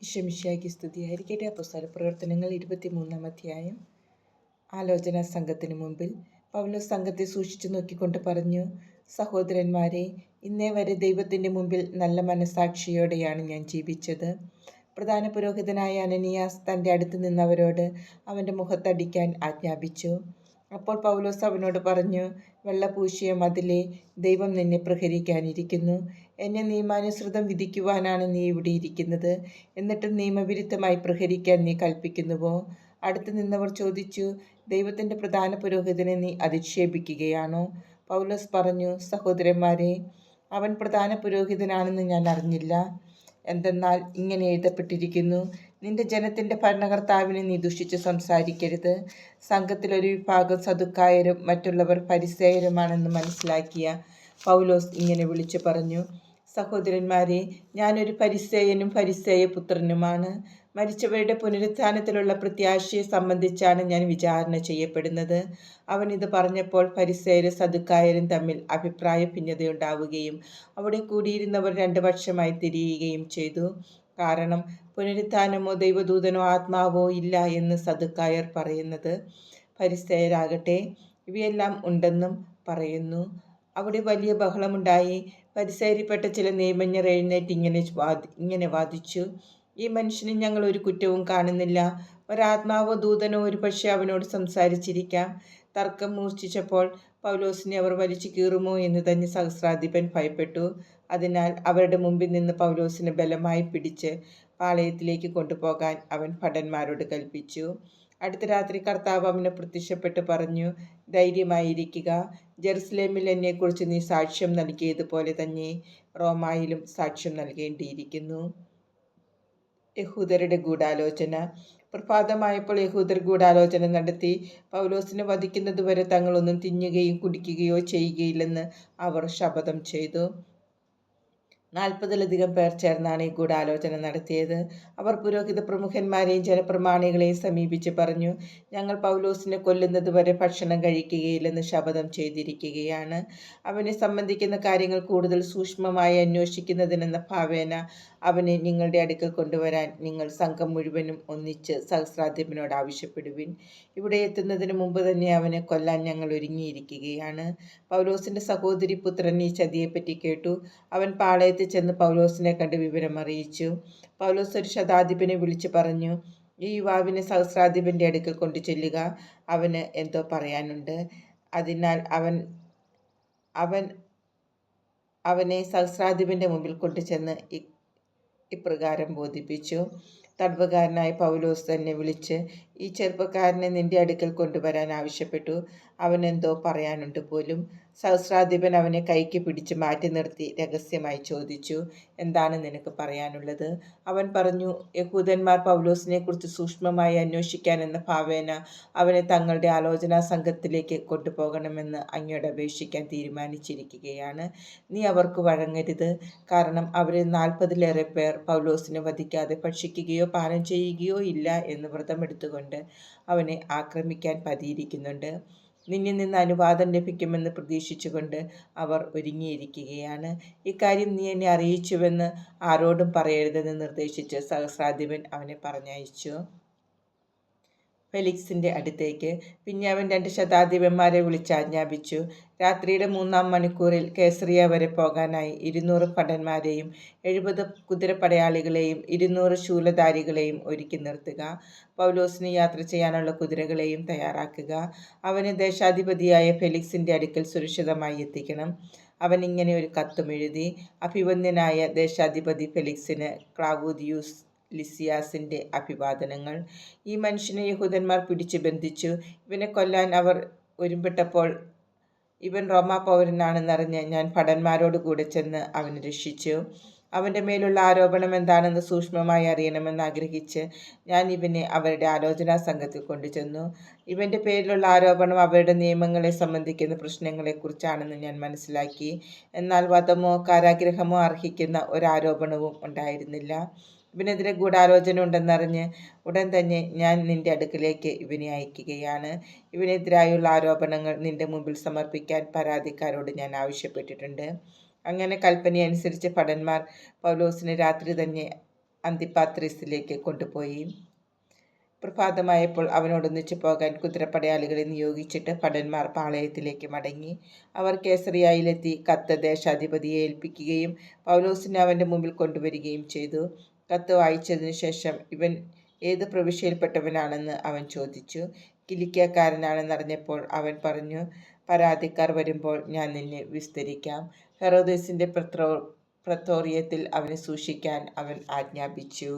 ഈശോമിശിഹായ്ക്ക് സ്തുതിയായിരിക്കട്ടെ. അപ്പോസ്തല പ്രവർത്തനങ്ങൾ 23-ാം അധ്യായം. ആലോചനാ സംഘത്തിനു മുമ്പിൽ പൗലോസ് സംഘത്തെ സൂക്ഷിച്ചു നോക്കിക്കൊണ്ട് പറഞ്ഞു, സഹോദരന്മാരെ, ഇന്നേ വരെ ദൈവത്തിൻ്റെ മുമ്പിൽ നല്ല മനസാക്ഷിയോടെയാണ് ഞാൻ ജീവിച്ചത്. പ്രധാന പുരോഹിതനായ അനനിയാസ് തൻ്റെ അടുത്ത് നിന്നവരോട് അവൻ്റെ മുഖത്തടിക്കാൻ ആജ്ഞാപിച്ചു. അപ്പോൾ പൗലോസ് അവനോട് പറഞ്ഞു, വെള്ളപൂശിയ മതിലേ, ദൈവം നിന്നെ പ്രഹരിക്കാനിരിക്കുന്നു. എന്നെ നിയമാനുസൃതം വിധിക്കുവാനാണ് നീ ഇവിടെ ഇരിക്കുന്നത്. എന്നിട്ടും നിയമവിരുദ്ധമായി പ്രഹരിക്കാൻ നീ കൽപ്പിക്കുന്നുവോ? അടുത്ത് നിന്നവർ ചോദിച്ചു, ദൈവത്തിൻ്റെ പ്രധാന പുരോഹിതനെ നീ അധിക്ഷേപിക്കുകയാണോ? പൗലോസ് പറഞ്ഞു, സഹോദരന്മാരെ, അവൻ പ്രധാന പുരോഹിതനാണെന്ന് ഞാൻ അറിഞ്ഞില്ല. എന്തെന്നാൽ ഇങ്ങനെ എഴുതപ്പെട്ടിരിക്കുന്നു, നിന്റെ ജനത്തിൻ്റെ ഭരണകർത്താവിനെ നീ ദുഷിച്ച് സംസാരിക്കരുത്. സംഘത്തിലൊരു വിഭാഗം സദുക്കായരും മറ്റുള്ളവർ ഫരിസേയരുമാണെന്ന് മനസ്സിലാക്കിയ പൗലോസ് ഇങ്ങനെ വിളിച്ചു പറഞ്ഞു, സഹോദരന്മാരെ, ഞാനൊരു ഫരിസേയനും ഫരിസേയ പുത്രനുമാണ്. മരിച്ചവരുടെ പുനരുത്ഥാനത്തിലുള്ള പ്രത്യാശയെ സംബന്ധിച്ചാണ് ഞാൻ വിചാരണ ചെയ്യപ്പെടുന്നത്. അവൻ ഇത് പറഞ്ഞപ്പോൾ ഫരിസേയരും സദുക്കായരും തമ്മിൽ അഭിപ്രായ ഭിന്നതയുണ്ടാവുകയും അവിടെ കൂടിയിരുന്നവർ 2 പക്ഷമായി തിരിയുകയും ചെയ്തു. കാരണം പുനരുത്ഥാനമോ ദൈവദൂതനോ ആത്മാവോ ഇല്ല എന്ന് സദുക്കായർ പറയുന്നത്, ഫരിസേയരാകട്ടെ ഇവയെല്ലാം ഉണ്ടെന്നും പറയുന്നു. അവിടെ വലിയ ബഹളമുണ്ടായി. ഫരിസേയരിൽപ്പെട്ട ചില നിയമജ്ഞർ എഴുന്നേറ്റ് ഇങ്ങനെ വാദിച്ചു, ഈ മനുഷ്യന് ഞങ്ങൾ ഒരു കുറ്റവും കാണുന്നില്ല. ഒരാത്മാവോ ദൂതനോ ഒരു പക്ഷേ അവനോട് സംസാരിച്ചിരിക്കാം. തർക്കം മൂർച്ഛിച്ചപ്പോൾ പൗലോസിനെ അവർ വലിച്ചു കീറുമോ എന്ന് തന്നെ സഹസ്രാധിപൻ ഭയപ്പെട്ടു. അതിനാൽ അവരുടെ മുമ്പിൽ നിന്ന് പൗലോസിനെ ബലമായി പിടിച്ച് പാളയത്തിലേക്ക് കൊണ്ടുപോകാൻ അവൻ ഭടന്മാരോട് കൽപ്പിച്ചു. അടുത്ത രാത്രി കർത്താവ് അവന് പ്രത്യക്ഷപ്പെട്ട് പറഞ്ഞു, ധൈര്യമായിരിക്കുക. ജെറുസലേമിൽ എന്നെക്കുറിച്ച് നീ സാക്ഷ്യം നൽകിയതുപോലെ തന്നെ റോമായിലും സാക്ഷ്യം നൽകേണ്ടിയിരിക്കുന്നു. യഹൂദരുടെ ഗൂഢാലോചന. പ്രഭാതമായപ്പോൾ യഹൂദർ ഗൂഢാലോചന നടത്തി. പൗലോസിനെ വധിക്കുന്നതുവരെ തങ്ങളൊന്നും തിന്നുകയും കുടിക്കുകയോ ചെയ്യുകയില്ലെന്ന് അവർ ശപഥം ചെയ്തു. 40-ലധികം പേർ ചേർന്നാണ് ഈ ഗൂഢാലോചന നടത്തിയത്. അവർ പുരോഹിത പ്രമുഖന്മാരെയും ജനപ്രമാണികളെയും സമീപിച്ച് പറഞ്ഞു, ഞങ്ങൾ പൗലോസിനെ കൊല്ലുന്നതുവരെ ഭക്ഷണം കഴിക്കുകയില്ലെന്ന് ശപഥം ചെയ്തിരിക്കുകയാണ്. അവനെ സംബന്ധിക്കുന്ന കാര്യങ്ങൾ കൂടുതൽ സൂക്ഷ്മമായി അന്വേഷിക്കുന്നതിനെന്ന ഭാവേന അവനെ നിങ്ങളുടെ അടുക്കൽ കൊണ്ടുവരാൻ നിങ്ങൾ സംഘം മുഴുവനും ഒന്നിച്ച് സഹസ്രാധിപനോട് ആവശ്യപ്പെടുവിൻ. ഇവിടെ എത്തുന്നതിന് മുമ്പ് തന്നെ അവനെ കൊല്ലാൻ ഞങ്ങൾ ഒരുങ്ങിയിരിക്കുകയാണ്. പൗലോസിൻ്റെ സഹോദരി പുത്രൻ ഈ ചതിയെപ്പറ്റി കേട്ടു. അവൻ പാളയത്തിൽ ചെന്ന് പൗലോസിനെ കണ്ട് വിവരം അറിയിച്ചു. പൗലോസ് ഒരു ശതാധിപനെ വിളിച്ചു പറഞ്ഞു, ഈ യുവാവിനെ സഹസ്രാധിപൻ്റെ അടുക്കൽ കൊണ്ടു ചെല്ലുക. അവന് എന്തോ പറയാനുണ്ട്. അതിനാൽ അവനെ സഹസ്രാധിപൻ്റെ മുമ്പിൽ കൊണ്ടുചെന്ന് ഇപ്രകാരം ബോധിപ്പിച്ചു. തടവുകാരനായ പൗലോസ് തന്നെ വിളിച്ച് ഈ ചെറുപ്പക്കാരനെ നിന്റെ അടുക്കൽ കൊണ്ടുവരാൻ ആവശ്യപ്പെട്ടു. അവനെന്തോ പറയാനുണ്ട് പോലും. സഹസ്രാധിപൻ അവനെ കൈക്ക് പിടിച്ച് മാറ്റി നിർത്തി രഹസ്യമായി ചോദിച്ചു, എന്താണ് നിനക്ക് പറയാനുള്ളത്? അവൻ പറഞ്ഞു, യഹൂദന്മാർ പൗലോസിനെ കുറിച്ച് സൂക്ഷ്മമായി അന്വേഷിക്കാൻ എന്ന ഭാവേന അവനെ തങ്ങളുടെ ആലോചനാ സംഘത്തിലേക്ക് കൊണ്ടുപോകണമെന്ന് അങ്ങയോട് അപേക്ഷിക്കാൻ തീരുമാനിച്ചിരിക്കുകയാണ്. നീ അവർക്ക് വഴങ്ങരുത്. കാരണം അവരിൽ 40-ലേറെ പേർ പൗലോസിനെ വധിക്കാതെ ഭക്ഷിക്കുകയോ പാനം ചെയ്യുകയോ ഇല്ല എന്ന് വ്രതമെടുത്തുകൊണ്ട് അവനെ ആക്രമിക്കാൻ പതിയിരിക്കുന്നുണ്ട്. നിന്നിൽ നിന്ന് അനുവാദം ലഭിക്കുമെന്ന് പ്രതീക്ഷിച്ചുകൊണ്ട് അവർ ഒരുങ്ങിയിരിക്കുകയാണ്. ഇക്കാര്യം നീ എന്നെ അറിയിച്ചുവെന്ന് ആരോടും പറയരുതെന്ന് നിർദ്ദേശിച്ച് സഹസ്രാധിപൻ അവനെ പറഞ്ഞയച്ചു. ഫെലിക്സിൻ്റെ അടുത്തേക്ക്. പിന്നെ അവൻ 2 ശതാധിപന്മാരെ വിളിച്ച് ആജ്ഞാപിച്ചു, രാത്രിയുടെ 3-ാം മണിക്കൂറിൽ കേസറിയ വരെ പോകാനായി 200 ഭടന്മാരെയും 70 കുതിരപ്പടയാളികളെയും 200 ശൂലധാരികളെയും ഒരുക്കി നിർത്തുക. പൗലോസിന് യാത്ര ചെയ്യാനുള്ള കുതിരകളെയും തയ്യാറാക്കുക. അവന് ദേശാധിപതിയായ ഫെലിക്സിൻ്റെ അടുക്കൽ സുരക്ഷിതമായി എത്തിക്കണം. അവൻ ഇങ്ങനെ ഒരു കത്തും എഴുതി, അഭിവന്ദ്യനായ ദേശാധിപതി ഫെലിക്സിന് ക്ലാവുദിയൂസ് ലിസിയാസിൻ്റെ അഭിവാദനങ്ങൾ. ഈ മനുഷ്യനെ യഹൂദന്മാർ പിടിച്ചു ബന്ധിച്ചു. ഇവനെ കൊല്ലാൻ അവർ ഒരുമ്പെട്ടപ്പോൾ ഇവൻ റോമാ പൗരനാണെന്നറിഞ്ഞ് ഞാൻ ഭടന്മാരോട് കൂടെ ചെന്ന് അവനെ രക്ഷിച്ചു. അവൻ്റെ മേലുള്ള ആരോപണം എന്താണെന്ന് സൂക്ഷ്മമായി അറിയണമെന്ന് ആഗ്രഹിച്ച് ഞാൻ ഇവനെ അവരുടെ ആലോചനാ സംഘത്തിൽ കൊണ്ടുചെന്നു. ഇവൻ്റെ പേരിലുള്ള ആരോപണം അവരുടെ നിയമങ്ങളെ സംബന്ധിക്കുന്ന പ്രശ്നങ്ങളെക്കുറിച്ചാണെന്ന് ഞാൻ മനസ്സിലാക്കി. എന്നാൽ വധമോ കാരാഗ്രഹമോ അർഹിക്കുന്ന ഒരാരോപണവും ഉണ്ടായിരുന്നില്ല. ഇവനെതിരെ ഗൂഢാലോചന ഉണ്ടെന്നറിഞ്ഞ് ഉടൻ തന്നെ ഞാൻ നിന്റെ അടുക്കലേക്ക് ഇവനെ അയക്കുകയാണ്. ഇവനെതിരായുള്ള ആരോപണങ്ങൾ നിന്റെ മുമ്പിൽ സമർപ്പിക്കാൻ പരാതിക്കാരോട് ഞാൻ ആവശ്യപ്പെട്ടിട്ടുണ്ട്. അങ്ങനെ കൽപ്പനയനുസരിച്ച് ഭടന്മാർ പൗലോസിനെ രാത്രി തന്നെ അന്തിപ്പാത്രിസിലേക്ക് കൊണ്ടുപോയി. പ്രഭാതമായപ്പോൾ അവനോടൊന്നിച്ചു പോകാൻ കുതിരപ്പടയാളികളെ നിയോഗിച്ചിട്ട് ഭടന്മാർ പാളയത്തിലേക്ക് മടങ്ങി. അവർ കേസറിയായിലെത്തി കത്ത് ദേശാധിപതിയെ ഏൽപ്പിക്കുകയും പൗലോസിനെ അവൻ്റെ മുമ്പിൽ കൊണ്ടുവരികയും ചെയ്തു. കത്ത് വായിച്ചതിനു ശേഷം ഇവൻ ഏത് പ്രവിശ്യയിൽപ്പെട്ടവനാണെന്ന് അവൻ ചോദിച്ചു. കിലിക്യക്കാരനാണെന്നറിഞ്ഞപ്പോൾ അവൻ പറഞ്ഞു, പരാതിക്കാർ വരുമ്പോൾ ഞാൻ നിന്നെ വിസ്തരിക്കാം. ഹെറോദേസിൻ്റെ പ്രത്തോറിയത്തിൽ അവനെ സൂക്ഷിക്കാൻ അവൻ ആജ്ഞാപിച്ചു.